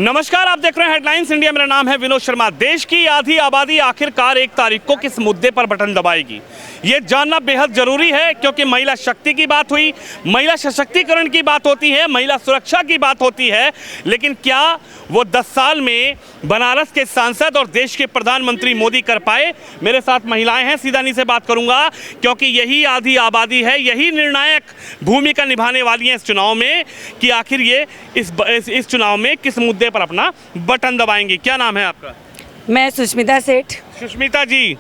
नमस्कार, आप देख रहे हैं हेडलाइंस इंडिया। मेरा नाम है विनोद शर्मा। देश की आधी आबादी आखिरकार 1 तारीख को किस मुद्दे पर बटन दबाएगी, ये जानना बेहद जरूरी है, क्योंकि महिला शक्ति की बात हुई, महिला सशक्तिकरण की बात होती है, महिला सुरक्षा की बात होती है। लेकिन क्या वो 10 साल में बनारस के सांसद और देश के प्रधानमंत्री मोदी कर पाए? मेरे साथ महिलाएं हैं, सीधा इन्हीं से बात करूंगा, क्योंकि यही आधी आबादी है, यही निर्णायक भूमिका निभाने वाली है इस चुनाव में कि आखिर ये इस चुनाव में किस मुद्दे पर अपना बटन दबाएंगे। क्या नाम है आपका? मैं सुष्मिता सेठ। सुष्मिता जी,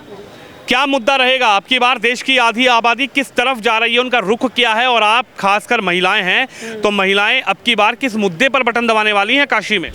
क्या मुद्दा रहेगा आपकी बार? देश की आधी आबादी किस तरफ जा रही है, उनका रुख क्या है, और आप खासकर महिलाएं हैं, तो महिलाएं अब की बार किस मुद्दे पर बटन दबाने वाली हैं काशी में?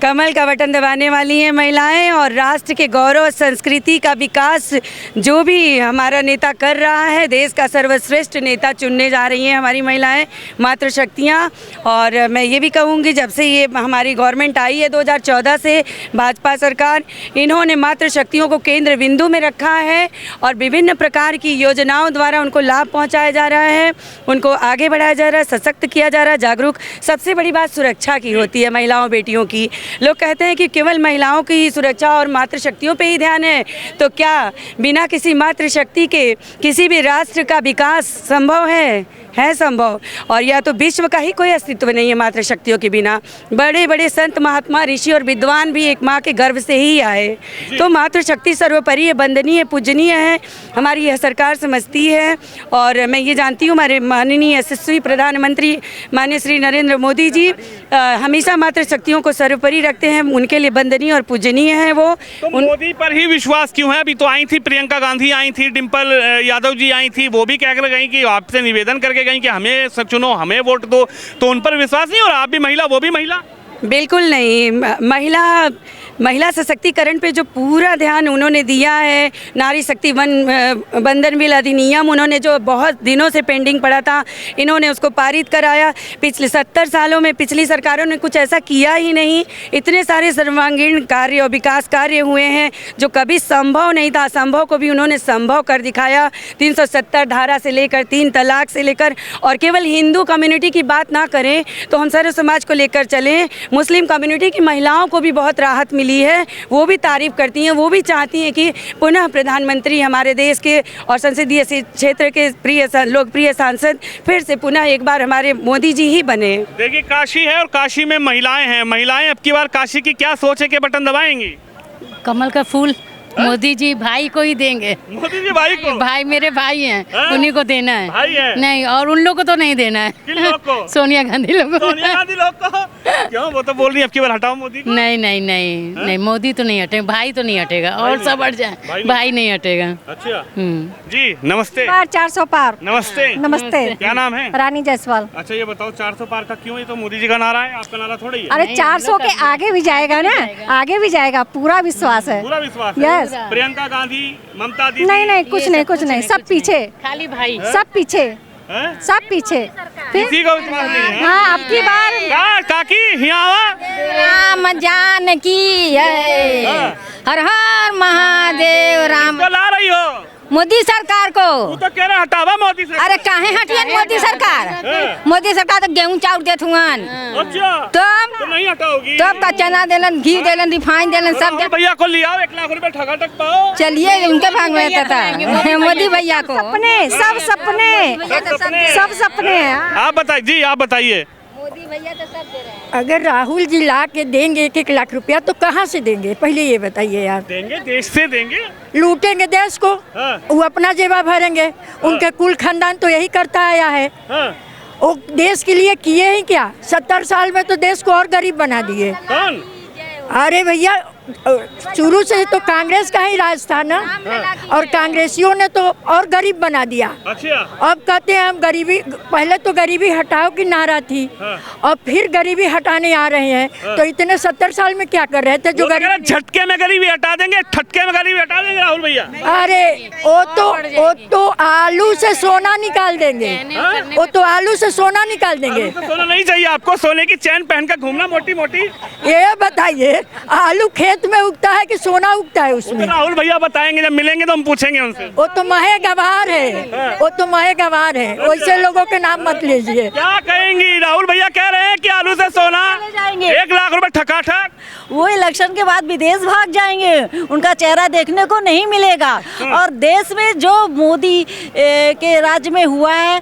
कमल का बटन दबाने वाली हैं महिलाएं, और राष्ट्र के गौरव संस्कृति का विकास जो भी हमारा नेता कर रहा है, देश का सर्वश्रेष्ठ नेता चुनने जा रही हैं हमारी महिलाएं, मातृशक्तियां। और मैं ये भी कहूँगी, जब से ये हमारी गवर्नमेंट आई है 2014 से भाजपा सरकार, इन्होंने मातृशक्तियों को केंद्र बिंदु में रखा है और विभिन्न प्रकार की योजनाओं द्वारा उनको लाभ पहुँचाया जा रहा है, उनको आगे बढ़ाया जा रहा है, सशक्त किया जा रहा है, जागरूक। सबसे बड़ी बात सुरक्षा की होती है, महिलाओं बेटियों की। लोग कहते हैं कि केवल महिलाओं की सुरक्षा और मातृशक्तियों पे ही ध्यान है, तो क्या बिना किसी मातृशक्ति के किसी भी राष्ट्र का विकास संभव है संभव? और या तो विश्व का ही कोई अस्तित्व नहीं है मातृशक्तियों के बिना। बड़े बड़े संत महात्मा ऋषि और विद्वान भी एक माँ के गर्भ से ही आए। तो मातृशक्ति सर्वोपरि है, वंदनीय, पूजनीय है, हमारी यह सरकार समझती है। और मैं ये जानती हूँ हमारे माननीय यशस्वी प्रधानमंत्री माननीय श्री नरेंद्र मोदी जी हमेशा मातृशक्तियों को सर्वोपरि रखते हैं, उनके लिए वंदनीय और पूजनीय है वो। तो मोदी पर ही विश्वास क्यों है? अभी तो आई थी प्रियंका गांधी, आई थी डिम्पल यादव जी आई थी, वो भी कह कर गई कि आपसे निवेदन करके गई कि हमें चुनो, हमें वोट दो, तो उन पर विश्वास नहीं? और आप भी महिला, वो भी महिला? बिल्कुल नहीं। महिला सशक्तिकरण पे जो पूरा ध्यान उन्होंने दिया है, नारी शक्ति बंधन बिल अधिनियम उन्होंने जो बहुत दिनों से पेंडिंग पड़ा था, इन्होंने उसको पारित कराया। पिछले 70 सालों में पिछली सरकारों ने कुछ ऐसा किया ही नहीं। इतने सारे सर्वांगीण कार्य और विकास कार्य हुए हैं जो कभी संभव नहीं था, संभव को भी उन्होंने संभव कर दिखाया। 370 धारा से लेकर 3 तलाक से लेकर, और केवल हिंदू कम्युनिटी की बात ना करें तो हम सर्व समाज को लेकर चलें, मुस्लिम कम्युनिटी की महिलाओं को भी बहुत राहत मिली है, वो भी तारीफ करती हैं, वो भी चाहती हैं कि पुनः प्रधानमंत्री हमारे देश के और संसदीय क्षेत्र के लोकप्रिय सांसद फिर से पुनः एक बार हमारे मोदी जी ही बने। देखिए, काशी है और काशी में महिलाएं हैं। महिलाएं अब की बार काशी की क्या सोच है कि बटन दबाएंगी? कमल का फूल मोदी जी भाई को ही देंगे। मोदी जी भाई को? भाई मेरे भाई हैं, उन्हीं को देना है। भाई है? नहीं, और उन लोग को तो नहीं देना है। किन लोग को? सोनिया गांधी लोग को। सोनिया गांधी लोग को? क्यों, वो तो बोल रही है अब की बार हटाओ मोदी को? नहीं नहीं नहीं नहीं, मोदी तो नहीं हटेगा, भाई तो नहीं हटेगा, और सब हट जाए, भाई नहीं हटेगा। अच्छा जी, नमस्ते। 400 पार। नमस्ते। नमस्ते। क्या नाम है? रानी जायसवाल। अच्छा, ये बताओ 400 पार का क्यों? ये तो मोदी जी का नारा है, आपका नारा थोड़ी है। अरे 400 के आगे भी जाएगा ना, आगे भी जाएगा, पूरा विश्वास है। पूरा विश्वास है? यस। प्रियंका गांधी, ममता दीदी? नहीं, कुछ नहीं, सब पीछे, खाली भाई, सब पीछे, सब पीछे। किसी को विश्वास नहीं है? हाँ, अब की बार काकी हियावा राम जानकी है, हर हर महादेव राम। तो ला रही हो मोदी सरकार को? तू तो कह रहा हटावा मोदी सरकार। अरे काहे हटियन मोदी सरकार? मोदी सरकार तो गेहूं चाउर देत हुआन। अच्छा, तब तो नहीं हटाओगी? तब का चना देलन, घी देलन, रिफाइन देलन, सब राहुल भैया को लिया 1 लाख रुपए ठगाटक पाओ। चलिए उनके भाग में था मोदी भैया को। सपने, सब सपने हैं। आप बताइए जी, आप बताइए। मोदी भैया तो सब दे रहे हैं। अगर राहुल जी ला के देंगे 1-1 लाख रुपया तो कहाँ से देंगे? पहले ये बताइए आप। देंगे, देश से देंगे। लूटेंगे देश को, हाँ। वो अपना जेबा भरेंगे। उनके कुल खानदान तो यही करता आया है। हाँ। वो देश के लिए किए ही क्या? 70 साल में तो देश को और गरीब बना दिए। कौन? अरे भैया, शुरू से तो कांग्रेस का ही राज था ना, और कांग्रेसियों ने तो और गरीब बना दिया। अच्छा। अब कहते हैं हम गरीबी, पहले तो गरीबी हटाओ की नारा थी, और फिर गरीबी हटाने आ रहे हैं। तो इतने 70 साल में क्या कर रहे थे जो गरीब? झटके में गरीबी हटा देंगे, ठटके में गरीबी हटा देंगे राहुल भैया। अरे वो तो आलू से सोना निकाल देंगे, वो तो आलू से सोना निकाल देंगे। तो सोना नहीं चाहिए आपको? सोने की चैन पहनकर घूमना मोटी मोटी? ये बताइए, आलू खेत रेत में उगता है कि सोना उगता है तो उसमें? राहुल भैया बताएंगे, जब मिलेंगे तो हम पूछेंगे उनसे। वो तो महे गवार है, वो तो महे गवार है, वैसे लोगों के नाम मत लीजिए। क्या कहेंगी? राहुल भैया कह रहे हैं कि आलू से सोना, जाएंगे। 1 लाख रुपए ठकाठक। वो इलेक्शन के बाद विदेश भाग जाएंगे, उनका चेहरा देखने को नहीं मिलेगा। और देश में जो मोदी के राज्य में हुआ है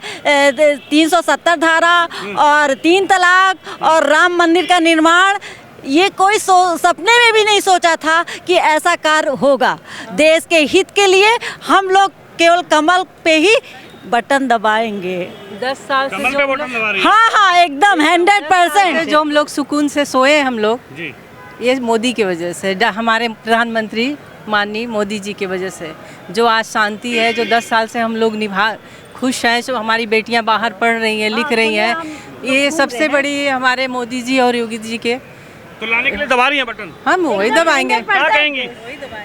370 धारा और 3 तलाक और राम मंदिर का निर्माण, ये कोई सपने में भी नहीं सोचा था कि ऐसा कार्य होगा। देश के हित के लिए हम लोग केवल कमल पे ही बटन दबाएंगे। 10 साल से कमल पे बटन दबा रही है। हाँ एकदम 100%। जो हम लोग सुकून से सोए हम लोग, जी। ये मोदी की वजह से, हमारे प्रधानमंत्री माननीय मोदी जी की वजह से जो आज शांति है, जो 10 साल से हम लोग खुश हैं, जो हमारी बेटियां बाहर पढ़ रही हैं, लिख रही हैं, ये सबसे बड़ी हमारे मोदी जी और योगी जी के, तो लाने के लिए दबा रही है बटन। हम वही दबाएंगे। क्या कहेंगी?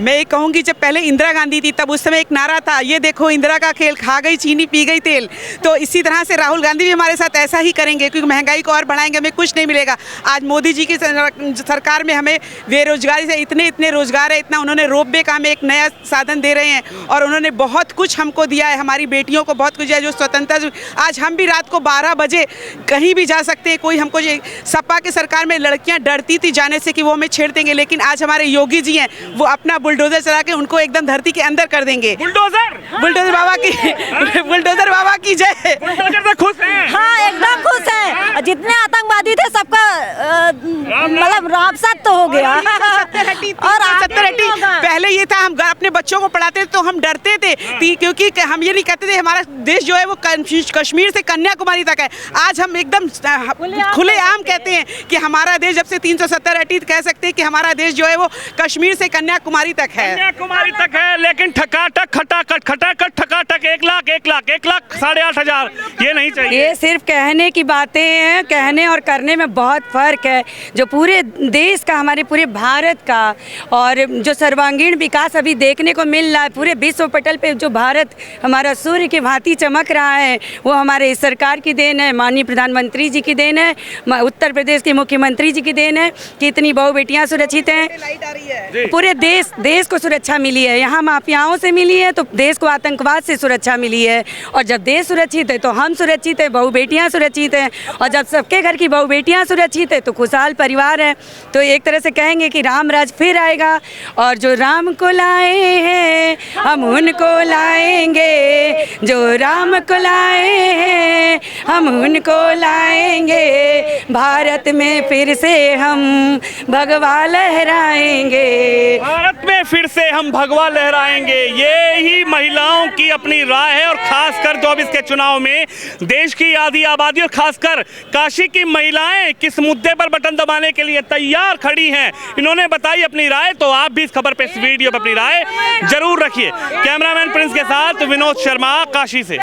मैं ये कहूँगी, जब पहले इंदिरा गांधी थी तब उस समय एक नारा था, ये देखो इंदिरा का खेल, खा गई चीनी पी गई तेल। तो इसी तरह से राहुल गांधी भी हमारे साथ ऐसा ही करेंगे, क्योंकि महंगाई को और बढ़ाएंगे, हमें कुछ नहीं मिलेगा। आज मोदी जी की सरकार में हमें बेरोजगारी से इतने रोजगार है, इतना उन्होंने रोपवे का हमें एक नया साधन दे रहे हैं और उन्होंने बहुत कुछ हमको दिया है, हमारी बेटियों को बहुत कुछ दिया है, जो स्वतंत्रता। आज हम भी रात को 12 बजे कहीं भी जा सकते हैं। कोई हमको सपा की सरकार में लड़कियाँ डरती थी जाने से कि वो हमें छेड़ देंगे, लेकिन आज हमारे योगी जी हैं, वो अपना बुलडोजर चला के उनको एकदम धरती के अंदर कर देंगे। बुलडोजर बाबा की बुलडोजर बाबा की जय। बुलडोजर से खुश हैं? हाँ एकदम खुश है। जितने आतंकवादी थे सबका मतलब रामसात तो हो गया। और 70 हटी। पहले ये था, हम अपने बच्चों को पढ़ाते थे तो हम डरते थे, क्योंकि हम ये नहीं कहते थे हमारा देश जो है वो कश्मीर से कन्याकुमारी तक है। आज हम एकदम खुलेआम कहते हैं कि हमारा देश, जब से 370 हटी, कह सकते हैं कि हमारा देश जो है वो कश्मीर से कन्याकुमारी तक है। कन्याकुमारी तक है, लेकिन ठकाटक खटाखट खटाखट ठकाटक 1 लाख 8,500 ये नहीं चाहिए। ये सिर्फ कहने की बातें हैं, कहने और करने में बहुत फर्क है। जो पूरे देश का, हमारे पूरे भारत का, और जो सर्वांगीण विकास अभी देखने को मिल रहा है पूरे विश्व पटल पे, जो भारत हमारा सूर्य की भांति चमक रहा है, वो हमारे इस सरकार की देन है, माननीय प्रधानमंत्री जी की देन है, उत्तर प्रदेश के मुख्यमंत्री जी की देन है कि इतनी बहु बेटियां सुरक्षित हैं। पूरे देश को सुरक्षा मिली है। यहाँ माफियाओं से मिली है तो देश को आतंकवाद से सुरक्षा मिली है। और जब देश सुरक्षित है तो हम सुरक्षित हैं, बहु बेटियां सुरक्षित हैं। और जब सबके घर की बहु बेटियां सुरक्षित है तो खुशहाल परिवार है। तो एक तरह से कहेंगे कि राम राज फिर आएगा, और जो राम को लाए हैं हम उनको लाएंगे, जो राम को लाए हैं हम उनको लाएंगे। भारत में फिर से हम भगवा लहराएंगे, भारत में फिर से हम भगवा लहराएंगे। ये ही महिलाओं की अपनी राय है, और खासकर 24 के चुनाव में देश की आधी आबादी और खासकर काशी की महिलाएं किस मुद्दे पर बटन दबाने के लिए तैयार खड़ी हैं, इन्होंने बताई अपनी राय। तो आप भी इस खबर पे, इस वीडियो पर अपनी राय जरूर रखिए। कैमरामैन प्रिंस के साथ विनोद शर्मा, काशी से।